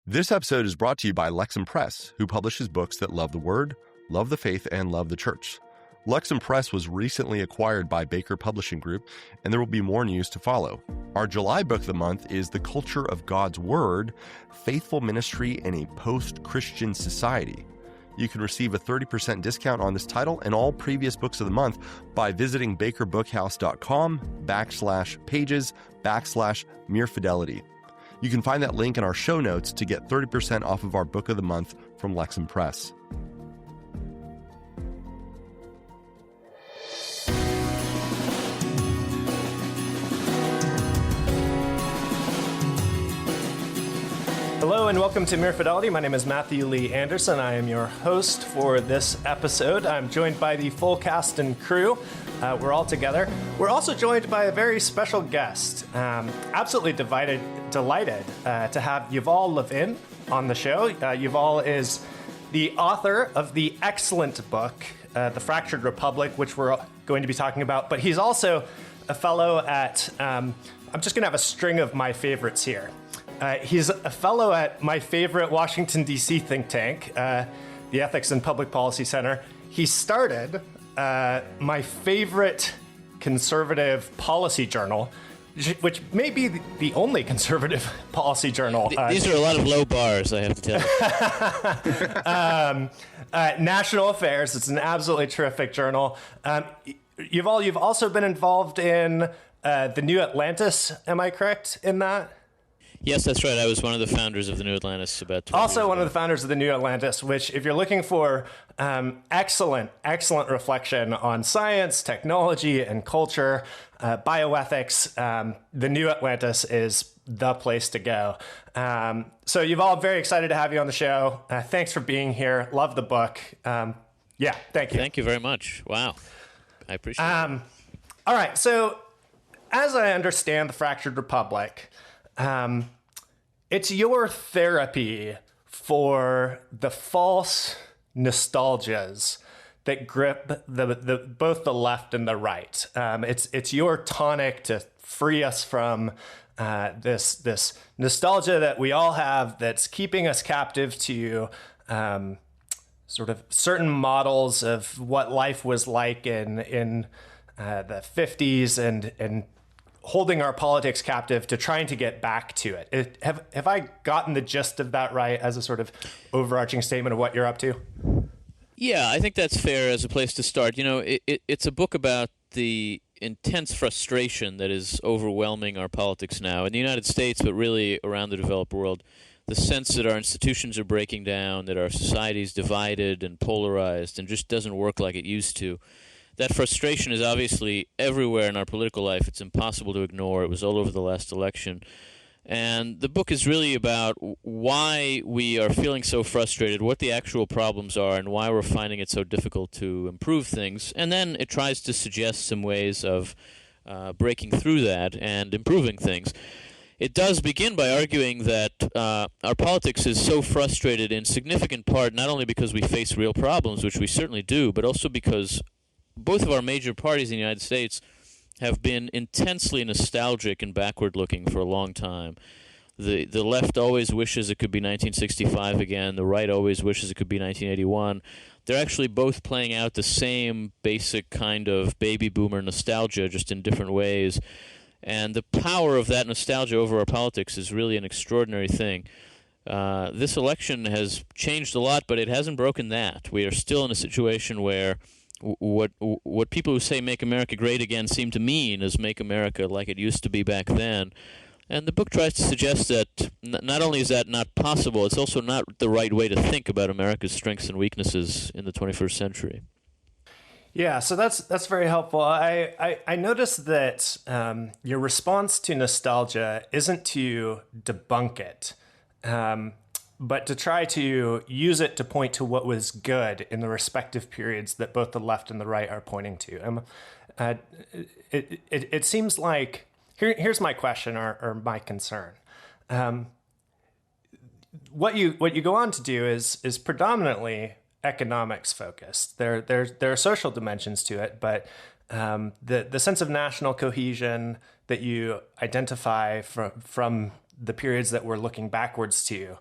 This episode is brought to you by Lexham Press, who publishes books that love the Word, love the faith, and love the church. Lexham Press was recently acquired by Baker Publishing Group, and there will be more news to follow. Our July book of the month is The Culture of God's Word, Faithful Ministry in a Post-Christian Society. You can receive a 30% discount on this title and all previous books of the month by visiting bakerbookhouse.com/pages/Mere Fidelity. You can find that link in our show notes to get 30% off of our book of the month from Lexham Press. Hello and welcome to Mere Fidelity. My name is Matthew Lee Anderson. I am your host for this episode. I'm joined by the full cast and crew. We're all together. We're also joined by a very special guest. Absolutely delighted to have Yuval Levin on the show. Yuval is the author of the excellent book, The Fractured Republic, which we're going to be talking about. But he's also a fellow at, I'm just going to have a string of my favorites here. He's a fellow at my favorite Washington, D.C. think tank, the Ethics and Public Policy Center. He started my favorite conservative policy journal, which may be the only conservative policy journal. These are a lot of low bars, I have to tell you. National Affairs. It's an absolutely terrific journal. You've also been involved in the New Atlantis. Am I correct in that? Yes, that's right. I was one of the founders of the New Atlantis about 20 years ago. One of the founders of the New Atlantis, which, if you're looking for excellent reflection on science, technology, and culture, bioethics, the New Atlantis is the place to go. So you've all very excited to have you on the show. Thanks for being here. Love the book. Thank you. Thank you very much. Wow. I appreciate it. All right. So as I understand the Fractured Republic, it's your therapy for the false nostalgias that grip both the left and the right. It's your tonic to free us from this nostalgia that we all have that's keeping us captive to sort of certain models of what life was like in the 50s and holding our politics captive to trying to get back to it. Have I gotten the gist of that right as a sort of overarching statement of what you're up to? Yeah, I think that's fair as a place to start. You know, it's a book about the intense frustration that is overwhelming our politics now in the United States, but really around the developed world. The sense that our institutions are breaking down, that our society is divided and polarized and just doesn't work like it used to. That frustration is obviously everywhere in our political life. It's impossible to ignore. It was all over the last election. And the book is really about why we are feeling so frustrated, what the actual problems are, and why we're finding it so difficult to improve things. And then it tries to suggest some ways of breaking through that and improving things. It does begin by arguing that our politics is so frustrated in significant part not only because we face real problems, which we certainly do, but also because both of our major parties in the United States have been intensely nostalgic and backward-looking for a long time. The left always wishes it could be 1965 again. The right always wishes it could be 1981. They're actually both playing out the same basic kind of baby boomer nostalgia, just in different ways. And the power of that nostalgia over our politics is really an extraordinary thing. This election has changed a lot, but it hasn't broken that. We are still in a situation where what people who say "Make America Great Again" seem to mean is make America like it used to be back then. And the book tries to suggest that not only is that not possible, it's also not the right way to think about America's strengths and weaknesses in the 21st century. Yeah, so that's very helpful. I noticed that your response to nostalgia isn't to debunk it, but to try to use it to point to what was good in the respective periods that both the left and the right are pointing to. It seems like, here's my question or my concern. What you go on to do is predominantly economics focused. There are social dimensions to it, but the sense of national cohesion that you identify from the periods that we're looking backwards to,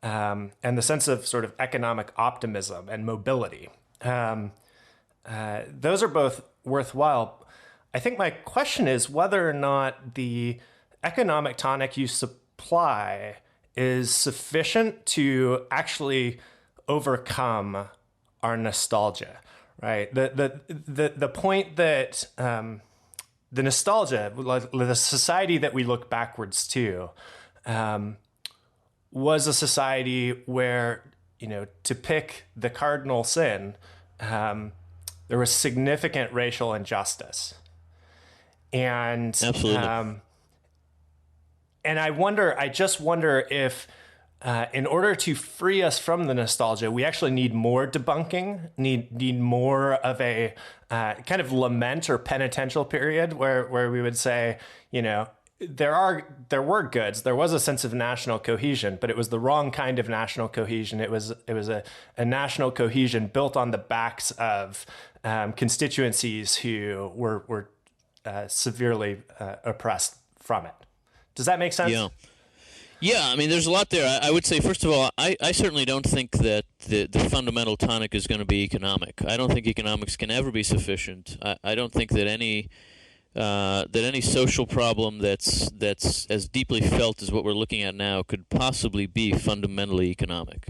and the sense of sort of economic optimism and mobility. Those are both worthwhile. I think my question is whether or not the economic tonic you supply is sufficient to actually overcome our nostalgia, right? The point that the nostalgia, the society that we look backwards to, was a society where, to pick the cardinal sin, there was significant racial injustice. And absolutely. And I just wonder if, in order to free us from the nostalgia, we actually need more debunking, need more of a kind of lament or penitential period where we would say, there were goods. There was a sense of national cohesion, but it was the wrong kind of national cohesion. It was a national cohesion built on the backs of constituencies who were severely oppressed from it. Does that make sense? Yeah, I mean, there's a lot there. I would say, first of all, I certainly don't think that the fundamental tonic is going to be economic. I don't think economics can ever be sufficient. I don't think that any social problem that's as deeply felt as what we're looking at now could possibly be fundamentally economic.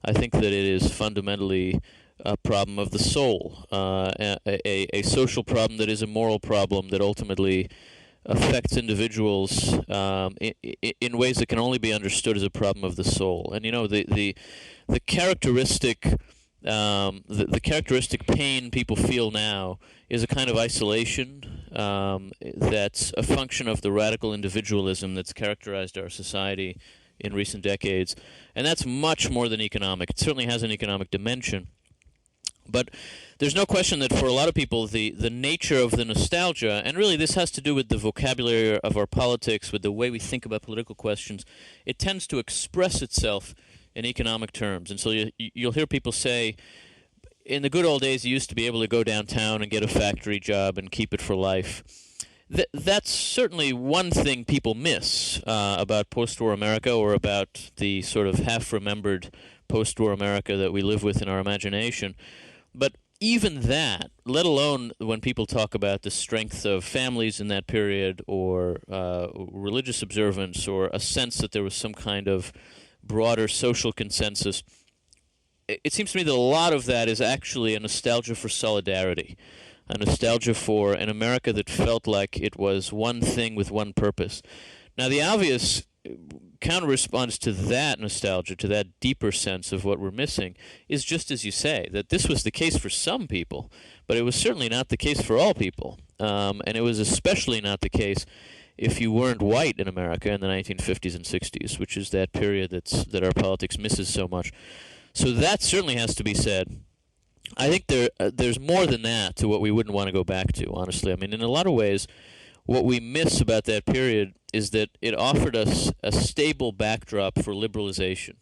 I think that it is fundamentally a problem of the soul, a social problem that is a moral problem that ultimately affects individuals in ways that can only be understood as a problem of the soul. And the characteristic the characteristic pain people feel now is a kind of isolation that's a function of the radical individualism that's characterized our society in recent decades, and that's much more than economic. It certainly has an economic dimension. But there's no question that for a lot of people, the nature of the nostalgia, and really this has to do with the vocabulary of our politics, with the way we think about political questions, it tends to express itself in economic terms. And so you'll hear people say, in the good old days, you used to be able to go downtown and get a factory job and keep it for life. That's certainly one thing people miss about post-war America, or about the sort of half-remembered post-war America that we live with in our imagination. But even that, let alone when people talk about the strength of families in that period, or religious observance, or a sense that there was some kind of broader social consensus, it seems to me that a lot of that is actually a nostalgia for solidarity, a nostalgia for an America that felt like it was one thing with one purpose. Now, the obvious counter-response to that nostalgia, to that deeper sense of what we're missing, is just as you say, that this was the case for some people, but it was certainly not the case for all people. And it was especially not the case if you weren't white in America in the 1950s and 60s, which is that period that our politics misses so much. So that certainly has to be said. I think there's more than that to what we wouldn't want to go back to, honestly. I mean, in a lot of ways, what we miss about that period is that it offered us a stable backdrop for liberalization,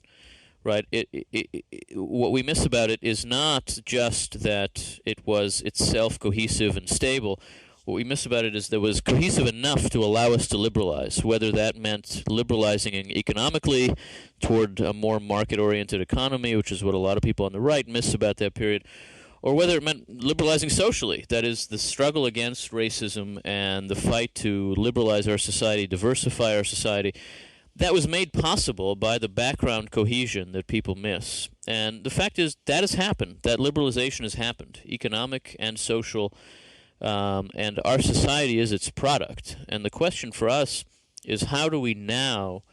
right? What we miss about it is not just that it was itself cohesive and stable. What we miss about it is that it was cohesive enough to allow us to liberalize, whether that meant liberalizing economically toward a more market-oriented economy, which is what a lot of people on the right miss about that period, or whether it meant liberalizing socially, that is, the struggle against racism and the fight to liberalize our society, diversify our society. That was made possible by the background cohesion that people miss. And the fact is, that has happened. That liberalization has happened, economic and social, and our society is its product. And the question for us is, how do we now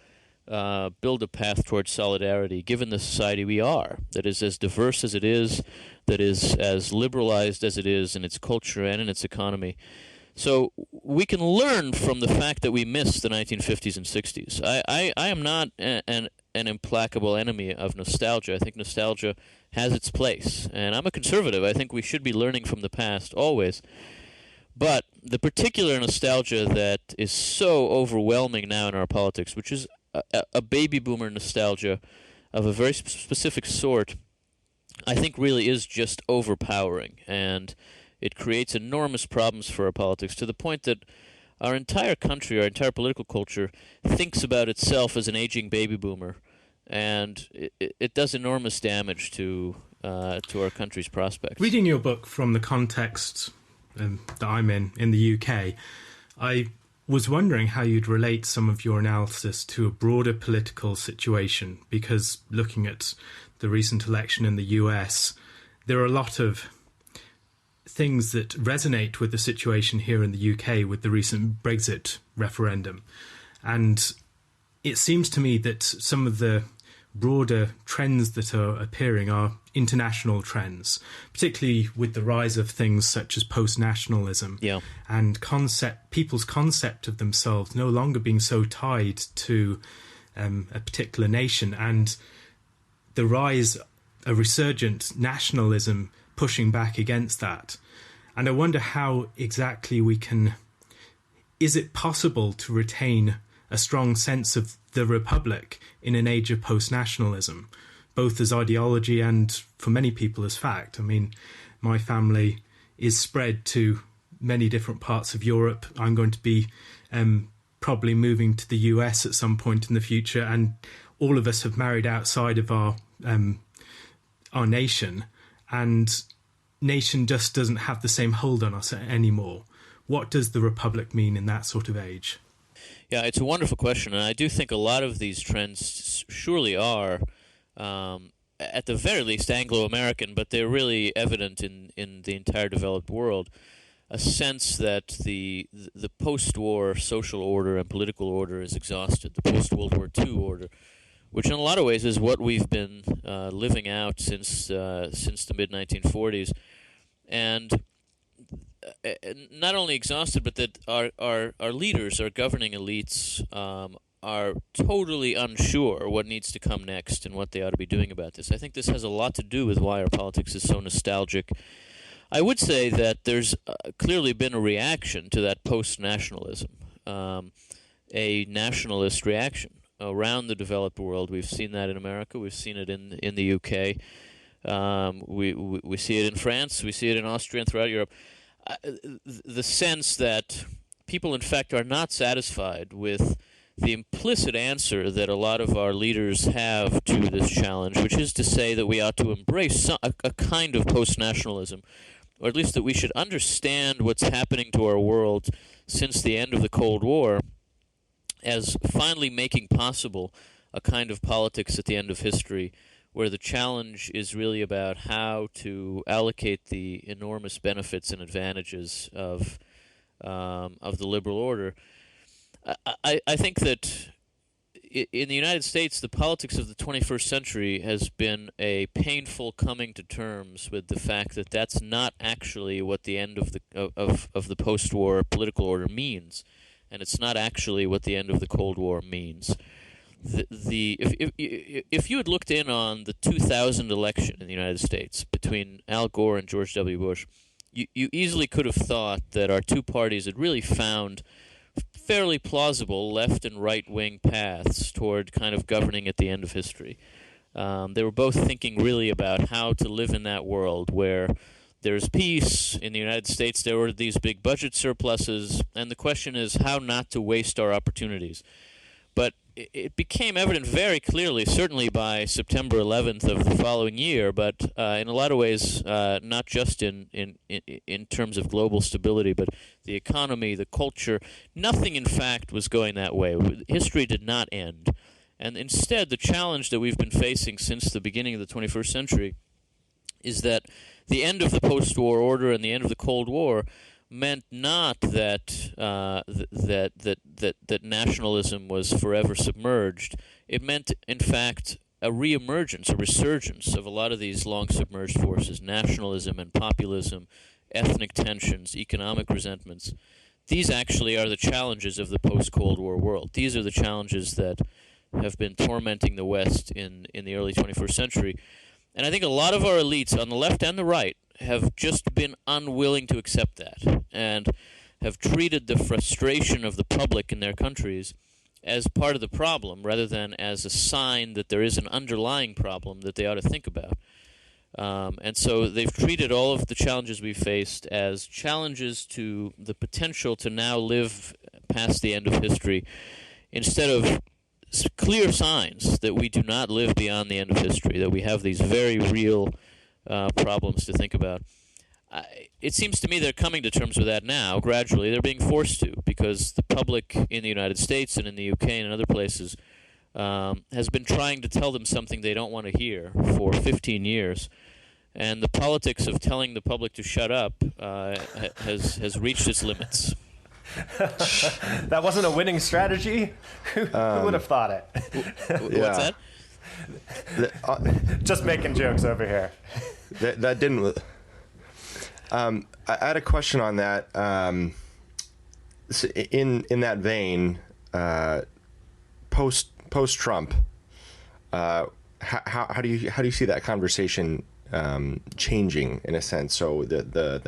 build a path towards solidarity, given the society we are, that is as diverse as it is, that is as liberalized as it is in its culture and in its economy. So we can learn from the fact that we missed the 1950s and 60s. I am not an implacable enemy of nostalgia. I think nostalgia has its place. And I'm a conservative. I think we should be learning from the past always. But the particular nostalgia that is so overwhelming now in our politics, which is a baby boomer nostalgia of a very specific sort, I think really is just overpowering, and it creates enormous problems for our politics, to the point that our entire country, our entire political culture, thinks about itself as an aging baby boomer, and it does enormous damage to our country's prospects. Reading your book from the context that I'm in the UK, I was wondering how you'd relate some of your analysis to a broader political situation, because looking at the recent election in the US, there are a lot of things that resonate with the situation here in the UK with the recent Brexit referendum. And it seems to me that some of the broader trends that are appearing are international trends, particularly with the rise of things such as post-nationalism and people's concept of themselves no longer being so tied to a particular nation, and the rise, a resurgent nationalism pushing back against that. And I wonder how exactly is it possible to retain a strong sense of the Republic in an age of post-nationalism, both as ideology and, for many people, as fact? I mean, my family is spread to many different parts of Europe. I'm going to be probably moving to the US at some point in the future, and all of us have married outside of our nation, and nation just doesn't have the same hold on us anymore. What does the Republic mean in that sort of age? Yeah, it's a wonderful question, and I do think a lot of these trends surely are, at the very least, Anglo-American, but they're really evident in the entire developed world. A sense that the post-war social order and political order is exhausted, the post-World War II order, which in a lot of ways is what we've been living out since the mid-1940s, and not only exhausted, but that our leaders, our governing elites, are totally unsure what needs to come next and what they ought to be doing about this. I think this has a lot to do with why our politics is so nostalgic. I would say that there's clearly been a reaction to that post-nationalism, a nationalist reaction around the developed world. We've seen that in America. We've seen it in the UK. We see it in France. We see it in Austria and throughout Europe. The sense that people, in fact, are not satisfied with the implicit answer that a lot of our leaders have to this challenge, which is to say that we ought to embrace a kind of post-nationalism, or at least that we should understand what's happening to our world since the end of the Cold War as finally making possible a kind of politics at the end of history where the challenge is really about how to allocate the enormous benefits and advantages of the liberal order. I think that in the United States, the politics of the 21st century has been a painful coming to terms with the fact that that's not actually what the end of the post-war political order means, and it's not actually what the end of the Cold War means. If you had looked in on the 2000 election in the United States between Al Gore and George W. Bush, you easily could have thought that our two parties had really found fairly plausible left and right-wing paths toward kind of governing at the end of history. They were both thinking really about how to live in that world where there's peace. In the United States, there were these big budget surpluses, and the question is how not to waste our opportunities. But it became evident very clearly, certainly by September 11th of the following year, but in a lot of ways, not just in terms of global stability, but the economy, the culture, nothing in fact was going that way. History did not end. And instead, the challenge that we've been facing since the beginning of the 21st century is that the end of the post-war order and the end of the Cold War meant not that that nationalism was forever submerged. It meant, in fact, a reemergence, a resurgence of a lot of these long submerged forces: nationalism and populism, ethnic tensions, economic resentments. These actually are the challenges of the post-Cold War world. These are the challenges that have been tormenting the West in the early 21st century. And I think a lot of our elites on the left and the right have just been unwilling to accept that and have treated the frustration of the public in their countries as part of the problem rather than as a sign that there is an underlying problem that they ought to think about. And so they've treated all of the challenges we've faced as challenges to the potential to now live past the end of history instead of clear signs that we do not live beyond the end of history, that we have these very real problems to think about. It seems to me they're coming to terms with that now, gradually. They're being forced to, because the public in the United States and in the UK and in other places has been trying to tell them something they don't want to hear for 15 years. And the politics of telling the public to shut up has reached its limits. That wasn't a winning strategy? Who would have thought it? What's that? Just making jokes over here. That didn't... I had a question on that. So in that vein, post Trump, how do you see that conversation changing in a sense? So the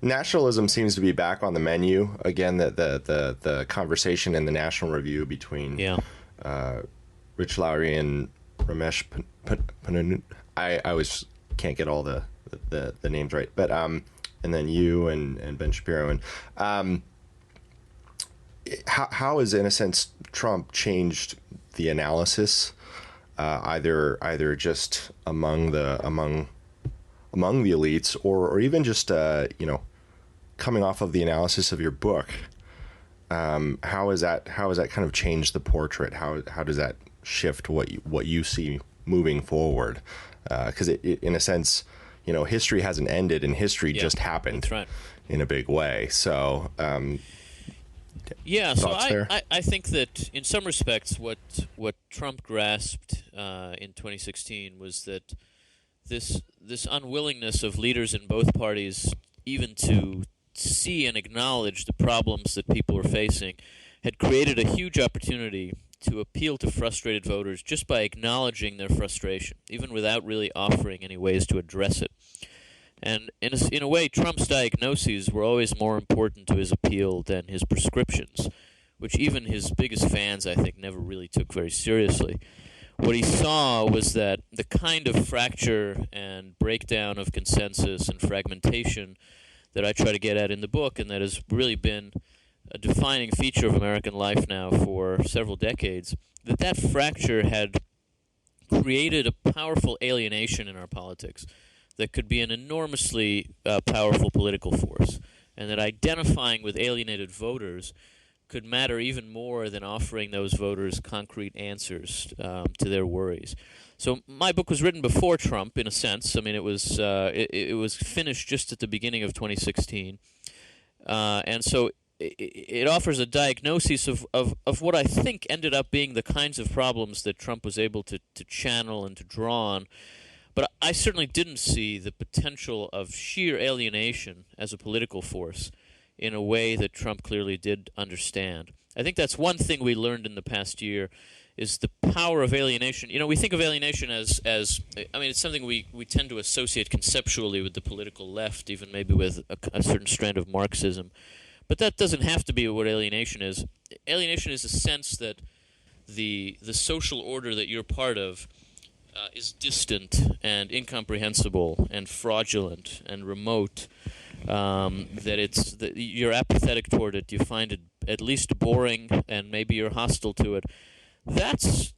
nationalism seems to be back on the menu again. The conversation in the National Review between Rich Lowry and Ramesh Pannu. I always can't get all the names right, but and then you and Ben Shapiro, and how has, in a sense, Trump changed the analysis, either just among the elites, or even just coming off of the analysis of your book, how has that kind of changed the portrait? How does that shift what you see moving forward? Because it in a sense, history hasn't ended, and history just happened. That's right. In a big way. So, so I think that in some respects, what Trump grasped in 2016 was that this unwillingness of leaders in both parties even to see and acknowledge the problems that people are facing had created a huge opportunity to appeal to frustrated voters just by acknowledging their frustration, even without really offering any ways to address it. And in a way, Trump's diagnoses were always more important to his appeal than his prescriptions, which even his biggest fans, I think, never really took very seriously. What he saw was that the kind of fracture and breakdown of consensus and fragmentation that I try to get at in the book, and that has really been a defining feature of American life now for several decades, that fracture had created a powerful alienation in our politics that could be an enormously powerful political force, and that identifying with alienated voters could matter even more than offering those voters concrete answers to their worries. So my book was written before Trump, in a sense. I mean, it was finished just at the beginning of 2016, and so it offers a diagnosis of what I think ended up being the kinds of problems that Trump was able to channel and to draw on. But I certainly didn't see the potential of sheer alienation as a political force in a way that Trump clearly did understand. I think that's one thing we learned in the past year, is the power of alienation. We think of alienation as it's something we tend to associate conceptually with the political left, even maybe with a certain strand of Marxism. But that doesn't have to be what alienation is. Alienation is a sense that the social order that you're part of is distant and incomprehensible and fraudulent and remote. That you're apathetic toward it. You find it at least boring, and maybe you're hostile to it. That's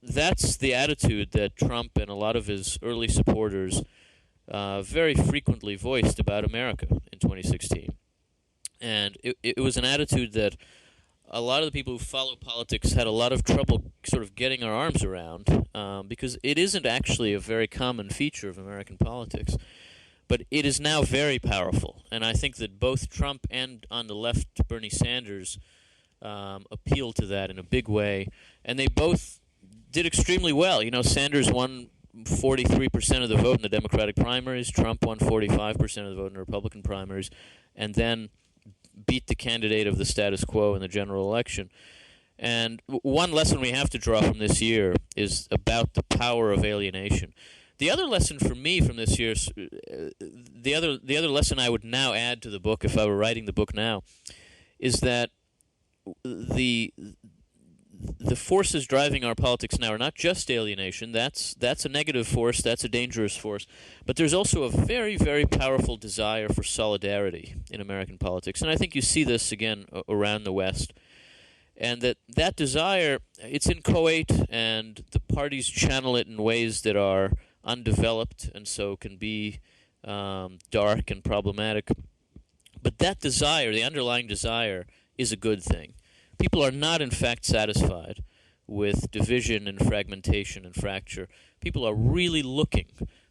the attitude that Trump and a lot of his early supporters very frequently voiced about America in 2016. And it was an attitude that a lot of the people who follow politics had a lot of trouble sort of getting our arms around, because it isn't actually a very common feature of American politics. But it is now very powerful, and I think that both Trump and, on the left, Bernie Sanders appeal to that in a big way, and they both did extremely well. Sanders won 43% of the vote in the Democratic primaries, Trump won 45% of the vote in the Republican primaries, and then beat the candidate of the status quo in the general election. And one lesson we have to draw from this year is about the power of alienation. The other lesson for me from this year, the other lesson I would now add to the book if I were writing the book now, is that the forces driving our politics now are not just alienation. That's a negative force. That's a dangerous force. But there's also a very, very powerful desire for solidarity in American politics, and I think you see this again around the West. and that desire, it's inchoate, and the parties channel it in ways that are undeveloped and so can be dark and problematic. But that desire, the underlying desire, is a good thing. People are not, in fact, satisfied with division and fragmentation and fracture. People are really looking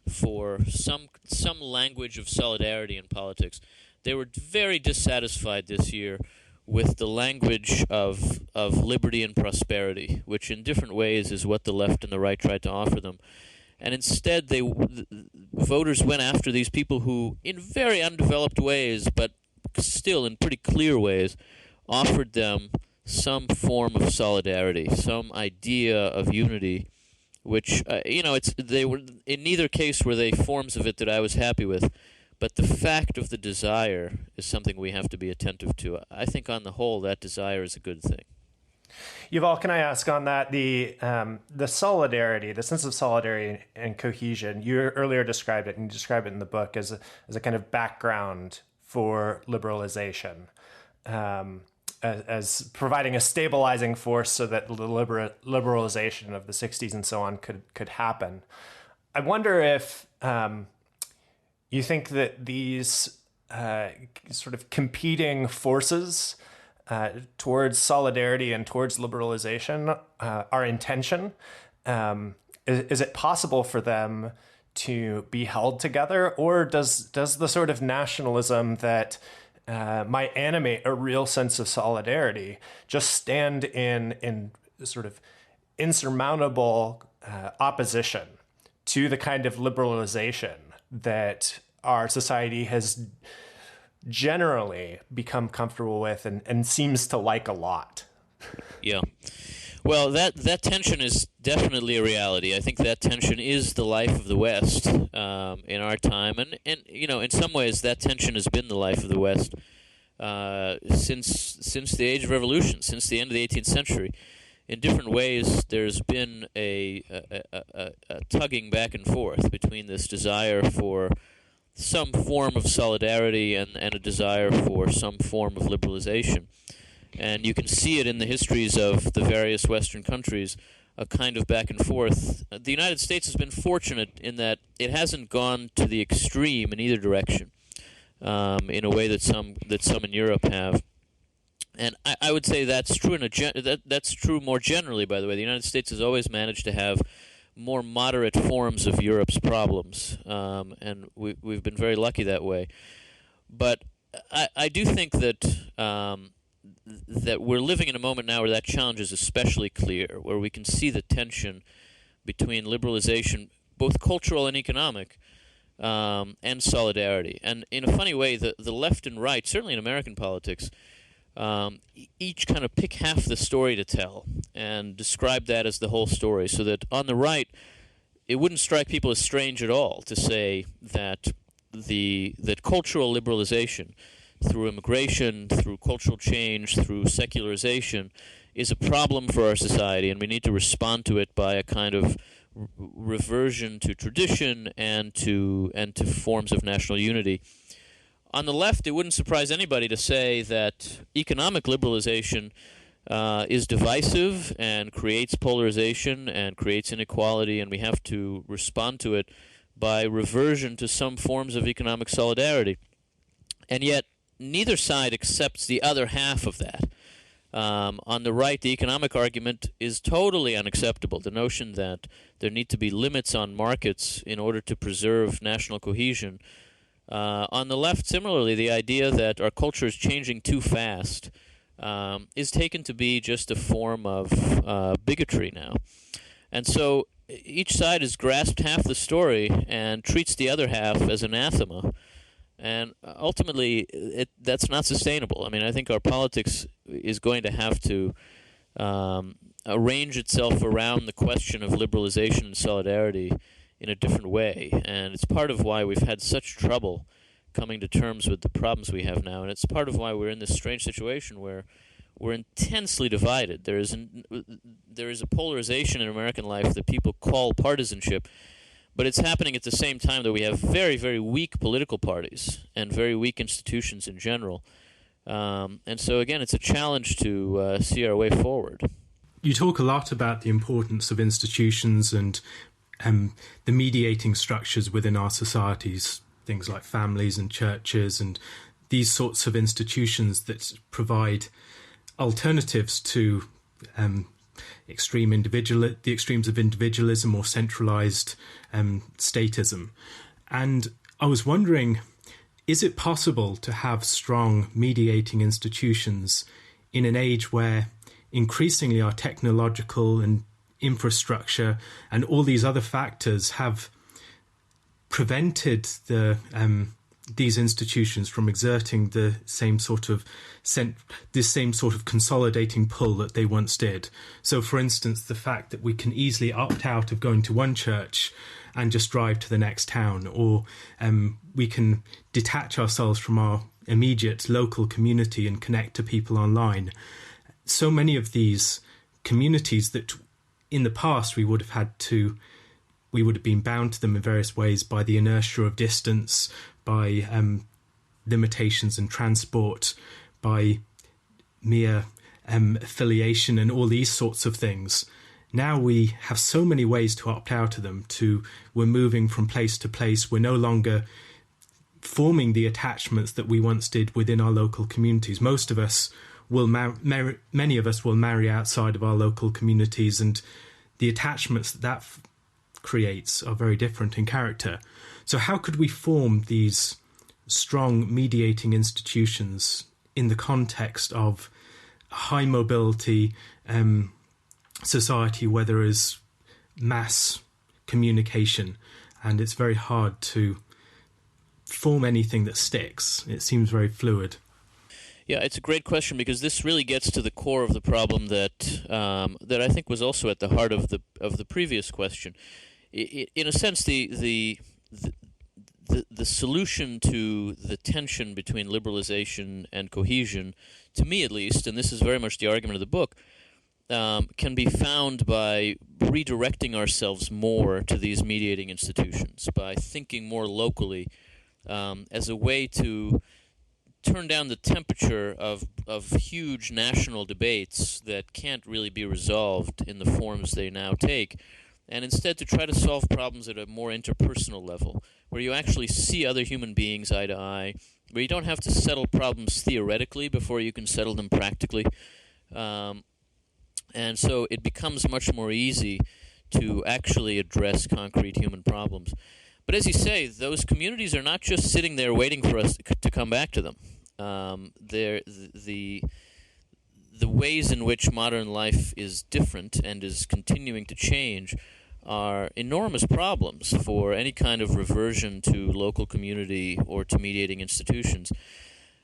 for some language of solidarity in politics. They were very dissatisfied this year with the language of liberty and prosperity, which in different ways is what the left and the right tried to offer them. And instead, voters went after these people who, in very undeveloped ways, but still in pretty clear ways, offered them some form of solidarity, some idea of unity, which they were in neither case were they forms of it that I was happy with. But the fact of the desire is something we have to be attentive to. I think on the whole, that desire is a good thing. Yuval, can I ask on that, the solidarity, the sense of solidarity and cohesion, you earlier described it, and you describe it in the book as a kind of background for liberalization, as providing a stabilizing force so that the liberalization of the 60s and so on could happen. I wonder if you think that these sort of competing forces towards solidarity and towards liberalization are in tension. Is it possible for them to be held together, or does the sort of nationalism that might animate a real sense of solidarity just stand in sort of insurmountable opposition to the kind of liberalization that our society has generally become comfortable with and seems to like a lot? Yeah. Well, that tension is definitely a reality. I think that tension is the life of the West in our time, and in some ways that tension has been the life of the West since the Age of Revolution, since the end of the 18th century. In different ways, there's been a tugging back and forth between this desire for some form of solidarity and a desire for some form of liberalization. And you can see it in the histories of the various Western countries, a kind of back and forth. The United States has been fortunate in that it hasn't gone to the extreme in either direction, in a way that some in Europe have. And I would say that's true that's true more generally. By the way, the United States has always managed to have more moderate forms of Europe's problems, and we've been very lucky that way. But I do think that that we're living in a moment now where that challenge is especially clear, where we can see the tension between liberalization, both cultural and economic, and solidarity. And in a funny way, the left and right, certainly in American politics, each kind of pick half the story to tell and describe that as the whole story, so that on the right, it wouldn't strike people as strange at all to say that that cultural liberalization through immigration, through cultural change, through secularization is a problem for our society, and we need to respond to it by a kind of reversion to tradition and to forms of national unity. On the left, it wouldn't surprise anybody to say that economic liberalization is divisive and creates polarization and creates inequality, and we have to respond to it by reversion to some forms of economic solidarity. And yet, neither side accepts the other half of that. On the right, the economic argument is totally unacceptable. The notion that there need to be limits on markets in order to preserve national cohesion. On the left, similarly, the idea that our culture is changing too fast is taken to be just a form of bigotry now. And so each side has grasped half the story and treats the other half as anathema. And ultimately, that's not sustainable. I mean, I think our politics is going to have to arrange itself around the question of liberalization and solidarity in a different way. And it's part of why we've had such trouble coming to terms with the problems we have now. And it's part of why we're in this strange situation where we're intensely divided. There is a polarization in American life that people call partisanship, but it's happening at the same time that we have very, very weak political parties and very weak institutions in general. And so, again, it's a challenge to see our way forward. You talk a lot about the importance of institutions and the mediating structures within our societies, things like families and churches and these sorts of institutions that provide alternatives to the extremes of individualism or centralized statism. And I was wondering, is it possible to have strong mediating institutions in an age where increasingly our technological and infrastructure and all these other factors have prevented these institutions from exerting the same sort of consolidating pull that they once did? So, for instance, the fact that we can easily opt out of going to one church and just drive to the next town, or we can detach ourselves from our immediate local community and connect to people online. So many of these communities that in the past we would have been bound to them in various ways by the inertia of distance, by limitations in transport, by mere affiliation and all these sorts of things. Now we have so many ways to opt out of them. We're moving from place to place. We're no longer forming the attachments that we once did within our local communities. Most of us will many of us will marry outside of our local communities, and the attachments that creates are very different in character. So how could we form these strong mediating institutions in the context of high mobility society where there is mass communication and it's very hard to form anything that sticks? It seems very fluid. Yeah, it's a great question, because this really gets to the core of the problem that I think was also at the heart of the previous question. In a sense, the solution to the tension between liberalization and cohesion, to me at least, and this is very much the argument of the book, can be found by redirecting ourselves more to these mediating institutions, by thinking more locally as a way to turn down the temperature of huge national debates that can't really be resolved in the forms they now take, and instead to try to solve problems at a more interpersonal level, where you actually see other human beings eye to eye, where you don't have to settle problems theoretically before you can settle them practically. And so it becomes much more easy to actually address concrete human problems. But as you say, those communities are not just sitting there waiting for us to come back to them. The ways in which modern life is different and is continuing to change are enormous problems for any kind of reversion to local community or to mediating institutions.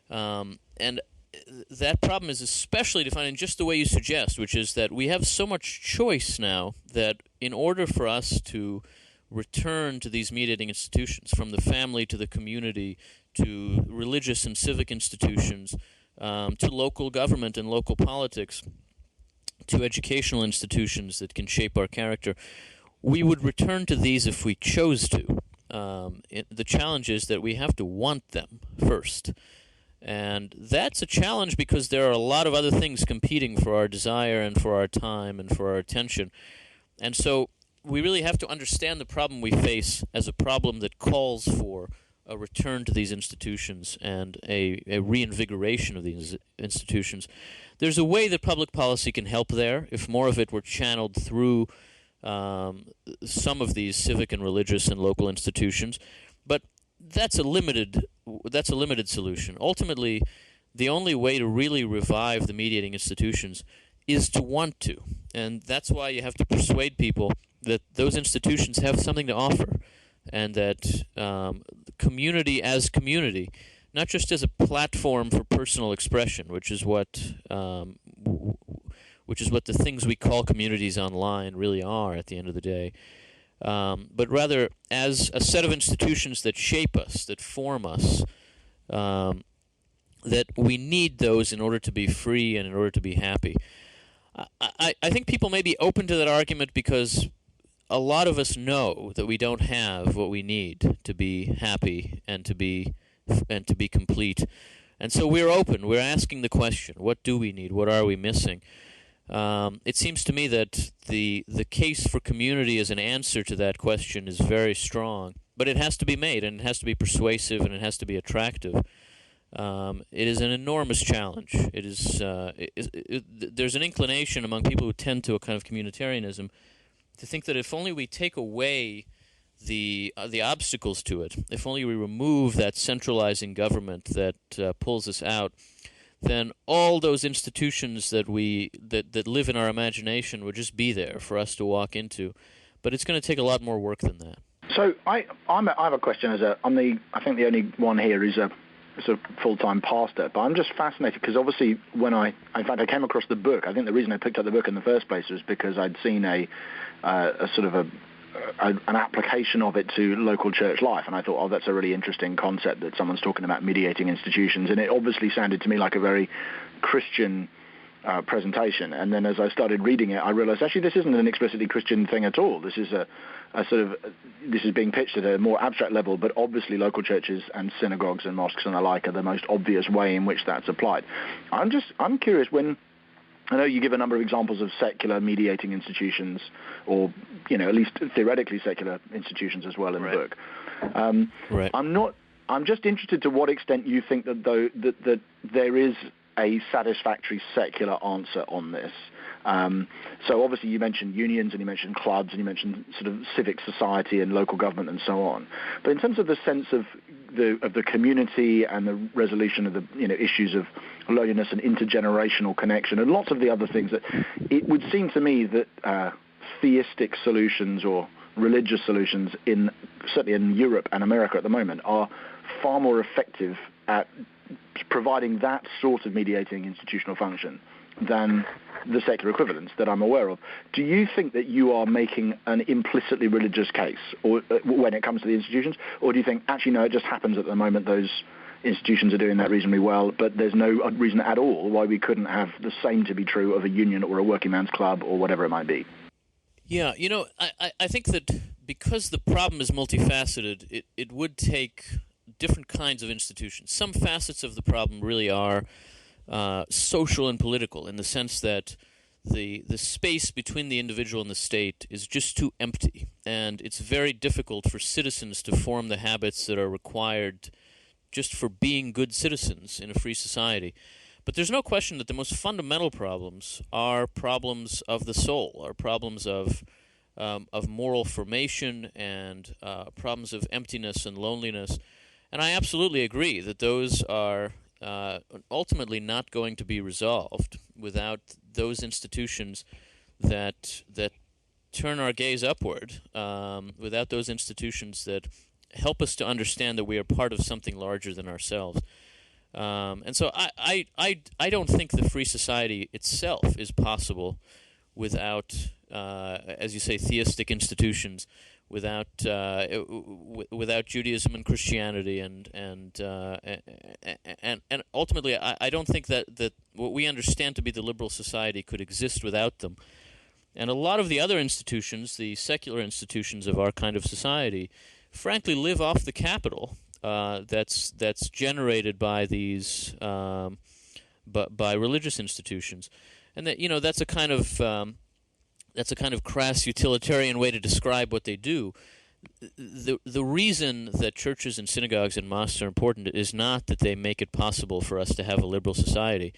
And that problem is especially defined in just the way you suggest, which is that we have so much choice now that in order for us to return to these mediating institutions, from the family to the community to religious and civic institutions, to local government and local politics, to educational institutions that can shape our character, we would return to these if we chose to. The challenge is that we have to want them first. And that's a challenge because there are a lot of other things competing for our desire and for our time and for our attention. And so we really have to understand the problem we face as a problem that calls for a return to these institutions and a reinvigoration of these institutions. There's a way that public policy can help there if more of it were channeled through some of these civic and religious and local institutions, but that's a limited solution. Ultimately, the only way to really revive the mediating institutions is to want to, and that's why you have to persuade people that those institutions have something to offer, and that community as community, not just as a platform for personal expression, which is what the things we call communities online really are at the end of the day, but rather as a set of institutions that shape us, that form us, that we need those in order to be free and in order to be happy. I think people may be open to that argument because a lot of us know that we don't have what we need to be happy and to be complete. And so we're open. We're asking the question, what do we need? What are we missing? It seems to me that the case for community as an answer to that question is very strong, but it has to be made, and it has to be persuasive, and it has to be attractive. It is an enormous challenge. It is. There's an inclination among people who tend to a kind of communitarianism to think that if only we take away the obstacles to it, if only we remove that centralizing government that pulls us out, then all those institutions that live in our imagination would just be there for us to walk into. But it's going to take a lot more work than that. So I have a question. I think the only one here is a sort of full-time pastor, but I'm just fascinated because obviously I came across the book. I think the reason I picked up the book in the first place was because I'd seen an application of it to local church life, and I thought, that's a really interesting concept that someone's talking about mediating institutions, and it obviously sounded to me like a very Christian presentation. And then as I started reading it, I realized actually this isn't an explicitly Christian thing at all. This is this is being pitched at a more abstract level, but obviously local churches and synagogues and mosques and the like are the most obvious way in which that's applied. I'm curious, when I know you give a number of examples of secular mediating institutions, or at least theoretically secular institutions as well in the book. Right. I'm just interested to what extent you think that there is a satisfactory secular answer on this. So obviously you mentioned unions and you mentioned clubs and you mentioned sort of civic society and local government and so on. But in terms of the sense of the community and the resolution of the issues of loneliness and intergenerational connection and lots of the other things, that it would seem to me that theistic solutions or religious solutions certainly in Europe and America at the moment are far more effective at providing that sort of mediating institutional function than the secular equivalents that I'm aware of. Do you think that you are making an implicitly religious case or when it comes to the institutions, or do you think actually no, it just happens at the moment those institutions are doing that reasonably well, but there's no reason at all why we couldn't have the same to be true of a union or a working man's club or whatever it might be? Yeah, I think that because the problem is multifaceted, it would take different kinds of institutions. Some facets of the problem really are social and political, in the sense that the space between the individual and the state is just too empty, and it's very difficult for citizens to form the habits that are required just for being good citizens in a free society. But there's no question that the most fundamental problems are problems of the soul, are problems of moral formation and problems of emptiness and loneliness. And I absolutely agree that those are ultimately not going to be resolved without those institutions that turn our gaze upward, without those institutions that help us to understand that we are part of something larger than ourselves. And so I don't think the free society itself is possible without, as you say, theistic institutions, without Judaism and Christianity, and ultimately, I don't think that what we understand to be the liberal society could exist without them. And a lot of the other institutions, the secular institutions of our kind of society, frankly live off the capital that's generated by these by religious institutions, and that that's a kind of crass utilitarian way to describe what they do. The reason that churches and synagogues and mosques are important is not that they make it possible for us to have a liberal society,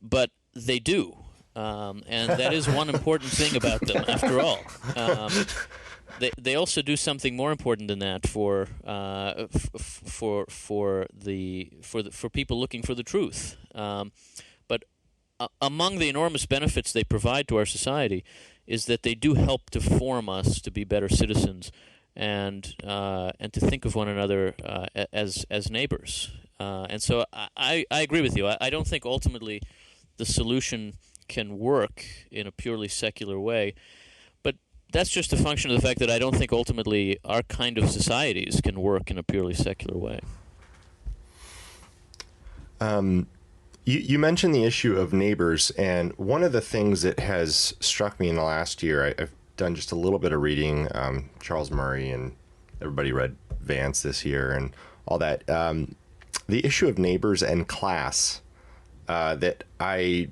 but they do, and that is one important thing about them. After all, they also do something more important than that for people looking for the truth. But among the enormous benefits they provide to our society is that they do help to form us to be better citizens and to think of one another as neighbors. And so I agree with you. I don't think ultimately the solution can work in a purely secular way, but that's just a function of the fact that I don't think ultimately our kind of societies can work in a purely secular way. You mentioned the issue of neighbors, and one of the things that has struck me in the last year, I've done just a little bit of reading, Charles Murray, and everybody read Vance this year and all that. the issue of neighbors and class that I,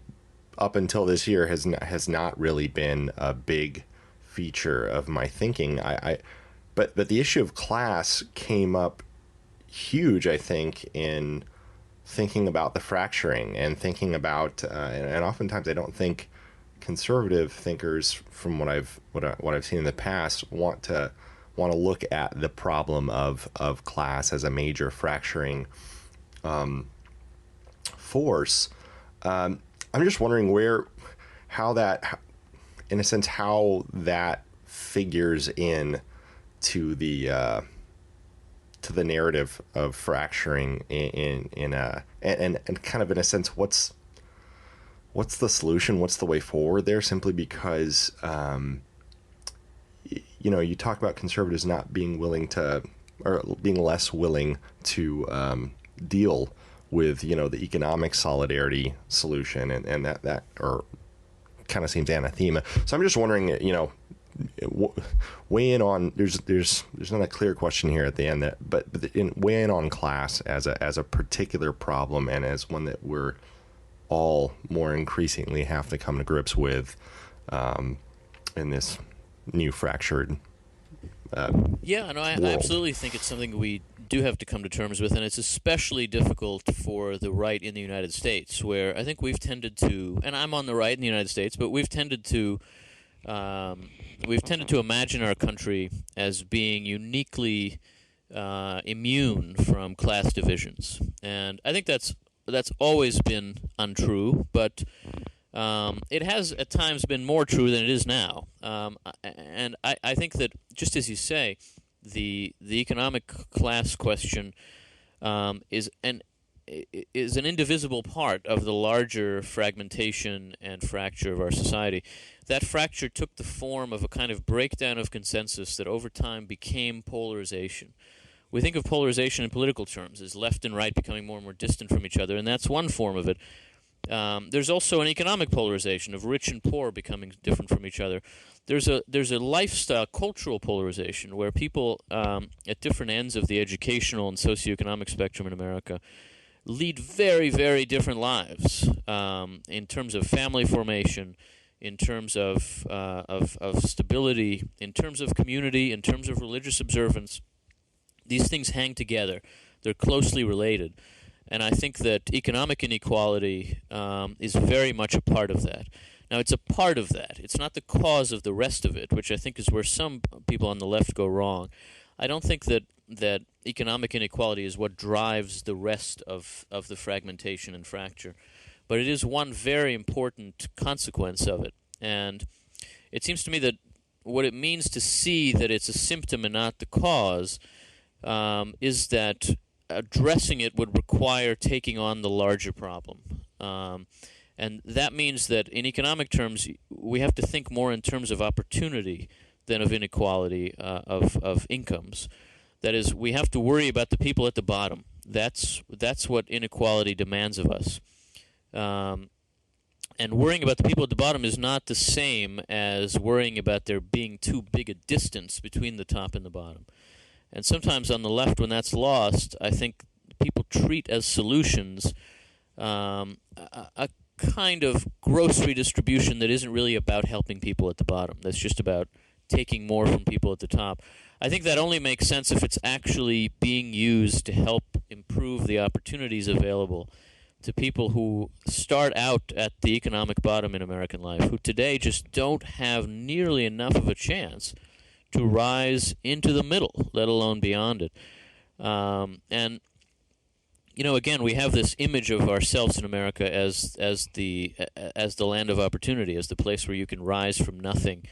up until this year, has not really been a big feature of my thinking. But the issue of class came up huge, I think, in thinking about the fracturing and thinking about, and oftentimes I don't think conservative thinkers, from what I've seen in the past, want to look at the problem of class as a major fracturing force. I'm just wondering how that figures in to the narrative of fracturing in kind of in a sense, what's the solution? What's the way forward there? Simply because, you talk about conservatives not being willing to, or being less willing to deal with, the economic solidarity solution, and that or kind of seems anathema. So I'm just wondering, weigh in on, there's not a clear question here at the end, but weigh in on class as a particular problem, and as one that we're all more increasingly have to come to grips with in this new fractured I world. absolutely think it's something we do have to come to terms with, and it's especially difficult for the right in the United States, where I think we've tended to, and I'm on the right in the United States, but we've tended to imagine our country as being uniquely immune from class divisions, and I think that's always been untrue, but it has at times been more true than it is now. And I think that, just as you say, the economic class question is an indivisible part of the larger fragmentation and fracture of our society. That fracture took the form of a kind of breakdown of consensus that over time became polarization. We think of polarization in political terms as left and right becoming more and more distant from each other, and that's one form of it. There's also an economic polarization of rich and poor becoming different from each other. There's a lifestyle, cultural polarization where people at different ends of the educational and socioeconomic spectrum in America lead very, very different lives in terms of family formation, in terms of stability, in terms of community, in terms of religious observance. These things hang together. They're closely related. And I think that economic inequality is very much a part of that. Now, it's a part of that. It's not the cause of the rest of it, which I think is where some people on the left go wrong. I don't think that economic inequality is what drives the rest of the fragmentation and fracture. But it is one very important consequence of it. And it seems to me that what it means to see that it's a symptom and not the cause is that addressing it would require taking on the larger problem. And that means that in economic terms, we have to think more in terms of opportunity than of inequality of incomes. That is, we have to worry about the people at the bottom. That's what inequality demands of us. And worrying about the people at the bottom is not the same as worrying about there being too big a distance between the top and the bottom. And sometimes on the left, when that's lost, I think people treat as solutions a kind of gross redistribution that isn't really about helping people at the bottom. That's just about taking more from people at the top. I think that only makes sense if it's actually being used to help improve the opportunities available to people who start out at the economic bottom in American life, who today just don't have nearly enough of a chance to rise into the middle, let alone beyond it. And again, we have this image of ourselves in America as the land of opportunity, as the place where you can rise from nothing.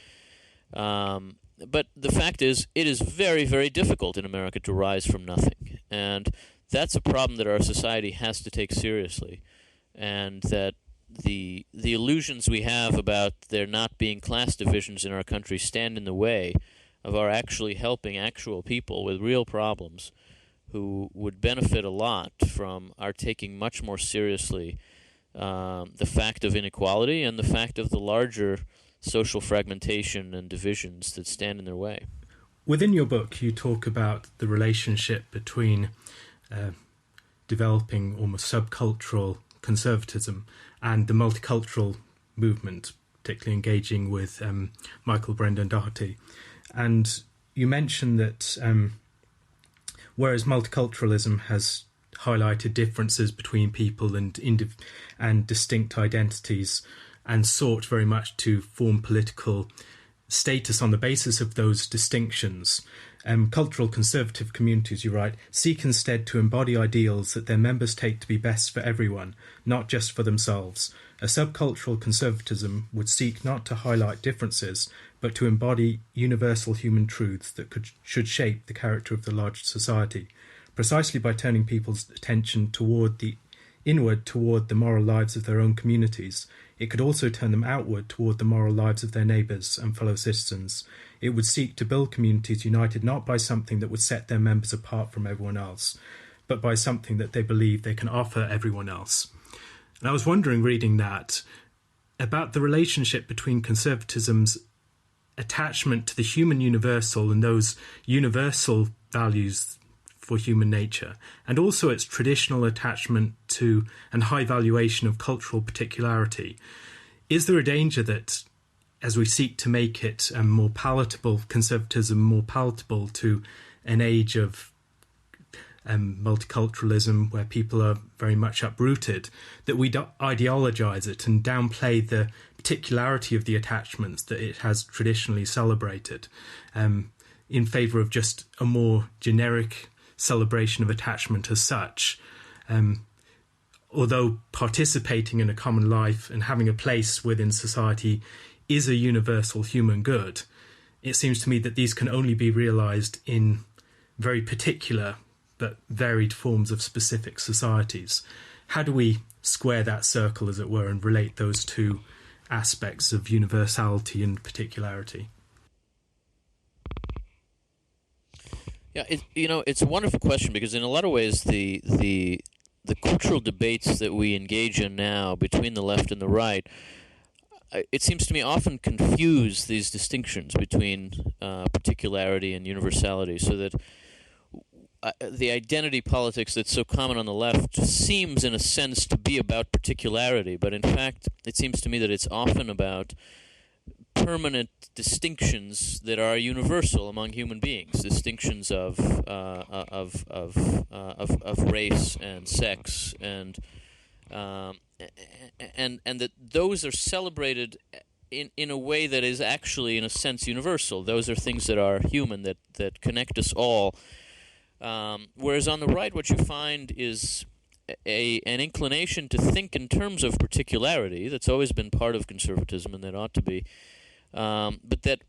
But the fact is, it is very, very difficult in America to rise from nothing, and that's a problem that our society has to take seriously, and that the illusions we have about there not being class divisions in our country stand in the way of our actually helping actual people with real problems who would benefit a lot from our taking much more seriously the fact of inequality and the fact of the larger social fragmentation and divisions that stand in their way. Within your book, you talk about the relationship between developing almost subcultural conservatism and the multicultural movement, particularly engaging with Michael Brendan Doherty. And you mentioned that whereas multiculturalism has highlighted differences between people and distinct identities and sought very much to form political status on the basis of those distinctions, cultural conservative communities, you write, seek instead to embody ideals that their members take to be best for everyone, not just for themselves. A subcultural conservatism would seek not to highlight differences, but to embody universal human truths that should shape the character of the larger society. Precisely by turning people's attention inward toward the moral lives of their own communities, it could also turn them outward toward the moral lives of their neighbours and fellow citizens. It would seek to build communities united not by something that would set their members apart from everyone else, but by something that they believe they can offer everyone else. And I was wondering, reading that, about the relationship between conservatism's attachment to the human universal and those universal values for human nature, and also its traditional attachment to and high valuation of cultural particularity. Is there a danger that, as we seek to make it more palatable, conservatism more palatable to an age of multiculturalism where people are very much uprooted, that we ideologize it and downplay the particularity of the attachments that it has traditionally celebrated in favour of just a more generic celebration of attachment as such? Although participating in a common life and having a place within society is a universal human good, it seems to me that these can only be realised in very particular but varied forms of specific societies. How do we square that circle, as it were, and relate those two aspects of universality and particularity? Yeah, it's a wonderful question, because in a lot of ways the cultural debates that we engage in now between the left and the right, it seems to me, often confuse these distinctions between particularity and universality, so that the identity politics that's so common on the left seems, in a sense, to be about particularity, but in fact, it seems to me that it's often about permanent distinctions that are universal among human beings, distinctions of race and sex, and that those are celebrated in a way that is actually, in a sense, universal. Those are things that are human, that connect us all. Whereas on the right, what you find is an inclination to think in terms of particularity that's always been part of conservatism, and that ought to be, but that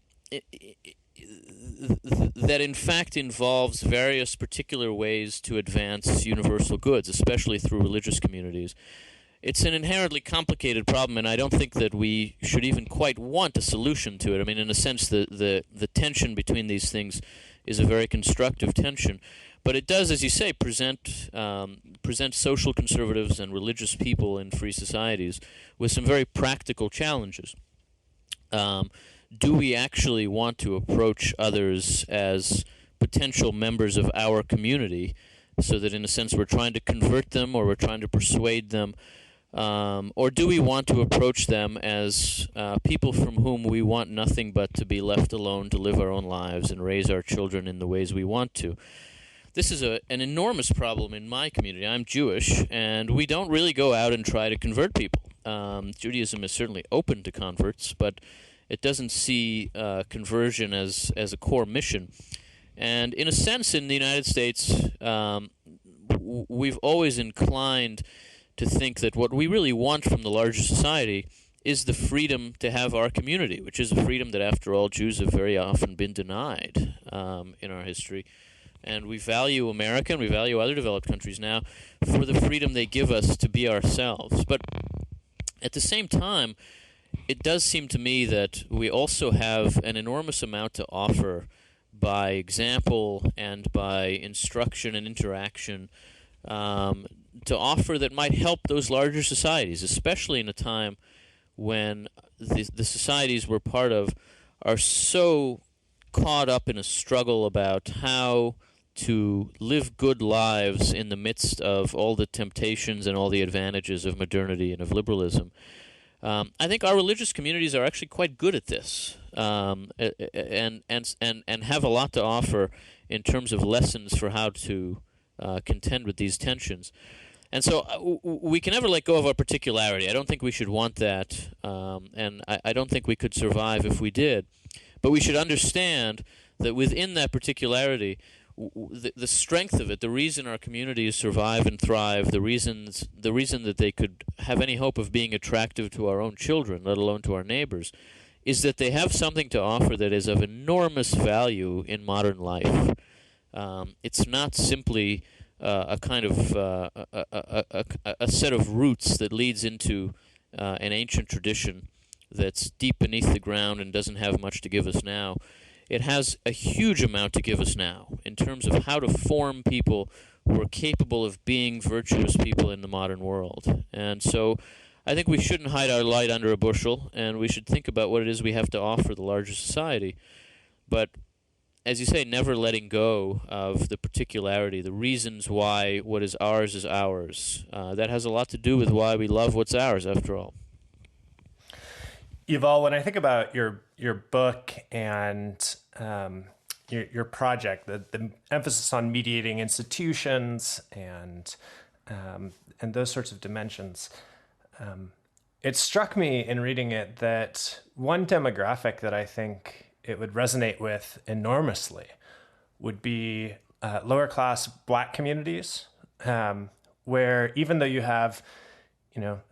in fact involves various particular ways to advance universal goods, especially through religious communities. It's an inherently complicated problem, and I don't think that we should even quite want a solution to it. I mean, in a sense, the tension between these things is a very constructive tension. But it does, as you say, present social conservatives and religious people in free societies with some very practical challenges. Do we actually want to approach others as potential members of our community, so that in a sense we're trying to convert them or we're trying to persuade them? Or do we want to approach them as people from whom we want nothing but to be left alone to live our own lives and raise our children in the ways we want to? This is an enormous problem in my community. I'm Jewish, and we don't really go out and try to convert people. Judaism is certainly open to converts, but it doesn't see conversion as a core mission. And in a sense, in the United States, we've always inclined to think that what we really want from the larger society is the freedom to have our community, which is a freedom that, after all, Jews have very often been denied in our history. And we value America, and we value other developed countries now for the freedom they give us to be ourselves. But at the same time, it does seem to me that we also have an enormous amount to offer by example and by instruction and interaction to offer that might help those larger societies, especially in a time when the societies we're part of are so caught up in a struggle about how to live good lives in the midst of all the temptations and all the advantages of modernity and of liberalism. I think our religious communities are actually quite good at this, and have a lot to offer in terms of lessons for how to contend with these tensions. And so we can never let go of our particularity. I don't think we should want that, and I don't think we could survive if we did. But we should understand that within that particularity, the strength of it, the reason our communities survive and thrive, the reason that they could have any hope of being attractive to our own children, let alone to our neighbors, is that they have something to offer that is of enormous value in modern life. It's not simply a kind of a set of roots that leads into an ancient tradition that's deep beneath the ground and doesn't have much to give us now. It has a huge amount to give us now in terms of how to form people who are capable of being virtuous people in the modern world. And so I think we shouldn't hide our light under a bushel, and we should think about what it is we have to offer the larger society. But as you say, never letting go of the particularity, the reasons why what is ours is ours. That has a lot to do with why we love what's ours, after all. Yuval, when I think about your book and your project, the emphasis on mediating institutions and those sorts of dimensions, it struck me in reading it that one demographic that I think it would resonate with enormously would be lower class Black communities, where even though you have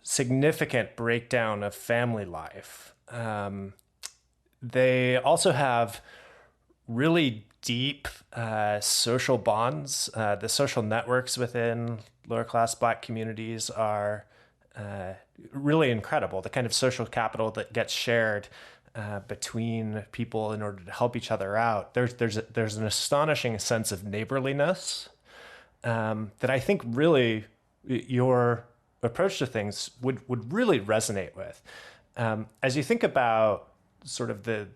significant breakdown of family life, they also have really deep social bonds. The social networks within lower class Black communities are really incredible. The kind of social capital that gets shared between people in order to help each other out. There's an astonishing sense of neighborliness that I think really your approach to things would really resonate with. As you think about sort of the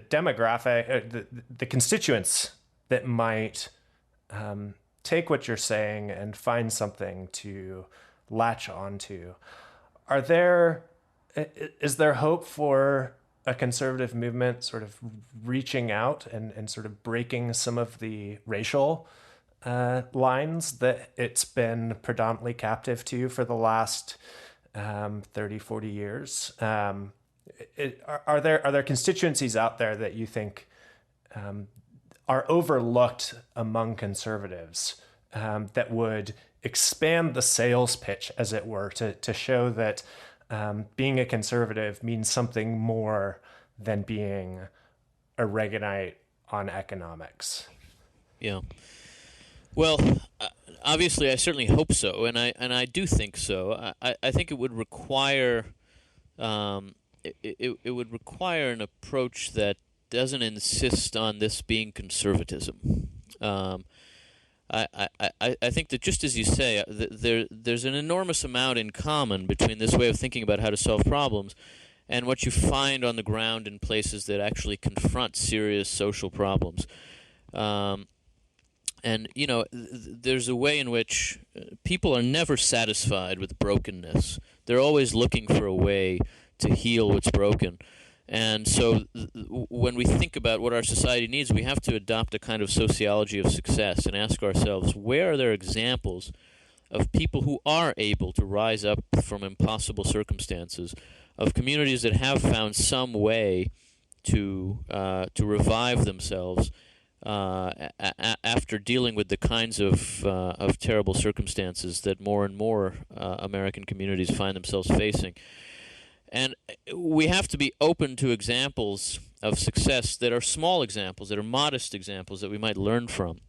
demographic, the constituents that might take what you're saying and find something to latch onto, is there hope for a conservative movement sort of reaching out and sort of breaking some of the racial lines that it's been predominantly captive to for the last 30, 40 years? Are there constituencies out there that you think are overlooked among conservatives that would expand the sales pitch, as it were, to show that being a conservative means something more than being a Reaganite on economics? Yeah. Well, obviously, I certainly hope so, and I do think so. I think it would require it would require an approach that doesn't insist on this being conservatism. I think that, just as you say, there's an enormous amount in common between this way of thinking about how to solve problems and what you find on the ground in places that actually confront serious social problems. And, there's a way in which people are never satisfied with brokenness. They're always looking for a way to heal what's broken. And so when we think about what our society needs, we have to adopt a kind of sociology of success and ask ourselves, where are there examples of people who are able to rise up from impossible circumstances, of communities that have found some way to revive themselves after dealing with the kinds of terrible circumstances that more and more American communities find themselves facing. And we have to be open to examples of success that are small examples, that are modest examples that we might learn from.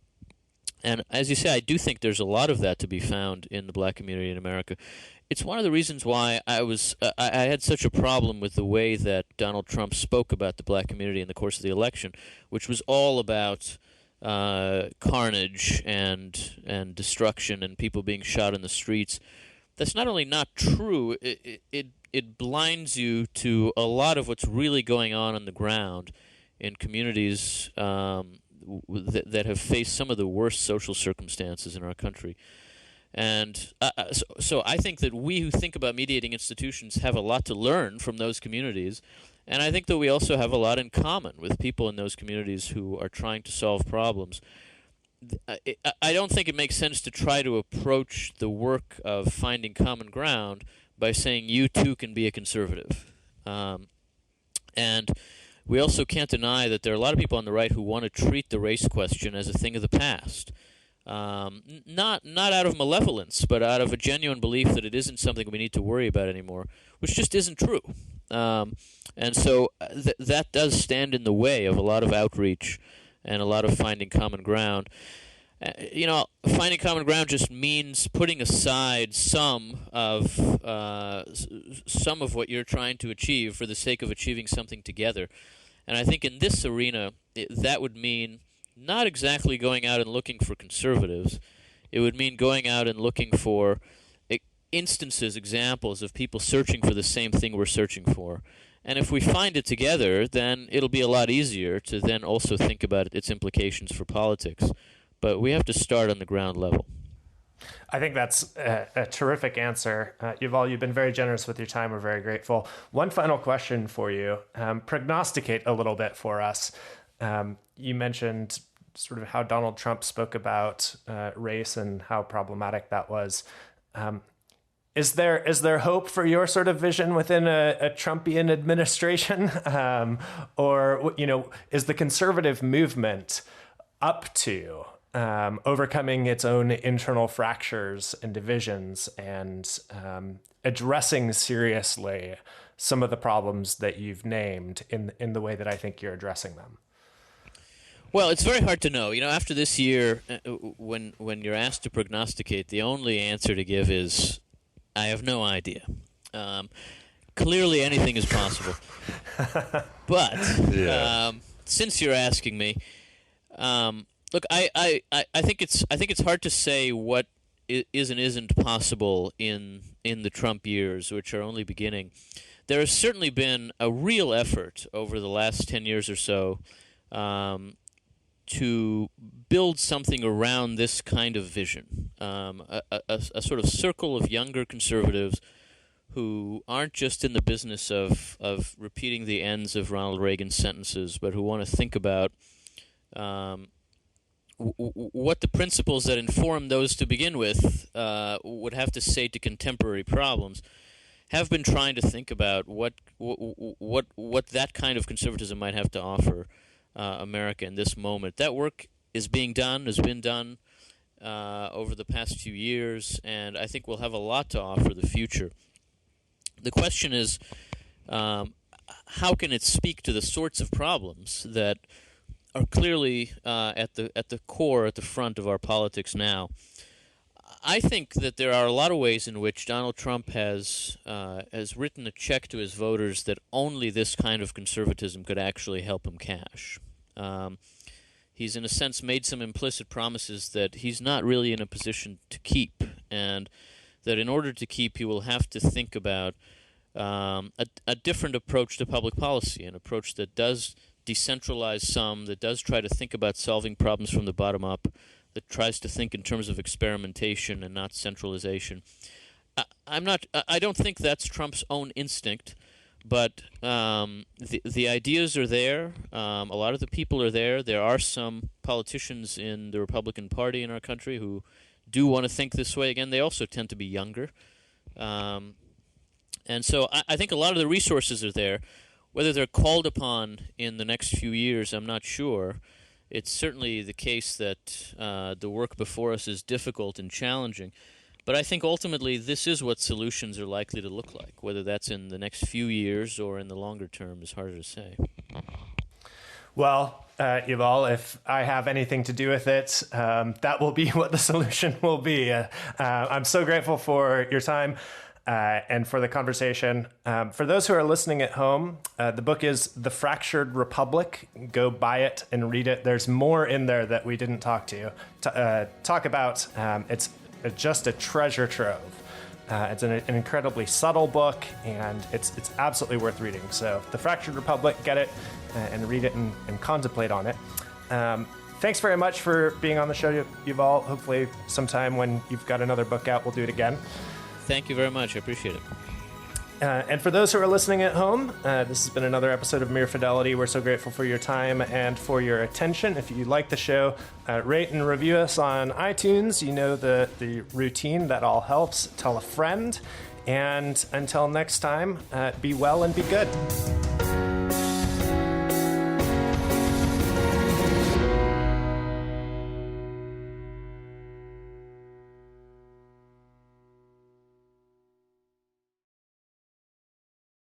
And as you say, I do think there's a lot of that to be found in the Black community in America. It's one of the reasons why I had such a problem with the way that Donald Trump spoke about the Black community in the course of the election, which was all about carnage and destruction and people being shot in the streets. That's not only not true, it blinds you to a lot of what's really going on the ground in communities that have faced some of the worst social circumstances in our country. And so I think that we who think about mediating institutions have a lot to learn from those communities, and I think that we also have a lot in common with people in those communities who are trying to solve problems. I don't think it makes sense to try to approach the work of finding common ground by saying you too can be a conservative. And we also can't deny that there are a lot of people on the right who want to treat the race question as a thing of the past. Not out of malevolence, but out of a genuine belief that it isn't something we need to worry about anymore, which just isn't true. And so that does stand in the way of a lot of outreach and a lot of finding common ground. Finding common ground just means putting aside some of what you're trying to achieve for the sake of achieving something together. And I think in this arena, that would mean not exactly going out and looking for conservatives. It would mean going out and looking for instances, examples of people searching for the same thing we're searching for. And if we find it together, then it'll be a lot easier to then also think about its implications for politics. But we have to start on the ground level. I think that's a terrific answer. Yuval, you've been very generous with your time. We're very grateful. One final question for you. Prognosticate a little bit for us. You mentioned sort of how Donald Trump spoke about race and how problematic that was. Is there hope for your sort of vision within a Trumpian administration? Or is the conservative movement up to overcoming its own internal fractures and divisions and addressing seriously some of the problems that you've named in the way that I think you're addressing them? Well, it's very hard to know. After this year, when you're asked to prognosticate, the only answer to give is, I have no idea. Clearly, anything is possible. But since you're asking me, look, I think it's hard to say what is and isn't possible in the Trump years, which are only beginning. There has certainly been a real effort over the last 10 years or so to build something around this kind of vision, a sort of circle of younger conservatives who aren't just in the business of repeating the ends of Ronald Reagan's sentences, but who want to think about what the principles that inform those to begin with would have to say to contemporary problems. Have been trying to think about what that kind of conservatism might have to offer America in this moment. That work is being done, has been done over the past few years, and I think we'll have a lot to offer the future. The question is, how can it speak to the sorts of problems that are clearly at the core, at the front of our politics now? I think that there are a lot of ways in which Donald Trump has written a check to his voters that only this kind of conservatism could actually help him cash. He's, in a sense, made some implicit promises that he's not really in a position to keep, and that in order to keep, he will have to think about a different approach to public policy, an approach that does decentralize some, that does try to think about solving problems from the bottom up, that tries to think in terms of experimentation and not centralization. I don't think that's Trump's own instinct, but the ideas are there. A lot of the people are there. There are some politicians in the Republican Party in our country who do want to think this way. Again, they also tend to be younger. And so I think a lot of the resources are there. Whether they're called upon in the next few years, I'm not sure. It's certainly the case that the work before us is difficult and challenging. But I think ultimately this is what solutions are likely to look like. Whether that's in the next few years or in the longer term is harder to say. Well, Yuval, if I have anything to do with it, that will be what the solution will be. I'm so grateful for your time. And for the conversation. For those who are listening at home, the book is The Fractured Republic. Go buy it and read it. There's more in there that we didn't talk about. It's just a treasure trove. It's an incredibly subtle book, and it's absolutely worth reading. So The Fractured Republic, get it and read it and contemplate on it. thanks very much for being on the show, Yuval. Hopefully sometime when you've got another book out, we'll do it again. Thank you very much. I appreciate it. And for those who are listening at home, this has been another episode of Mere Fidelity. We're so grateful for your time and for your attention. If you like the show, rate and review us on iTunes. You know the routine. That all helps. Tell a friend. And until next time, be well and be good.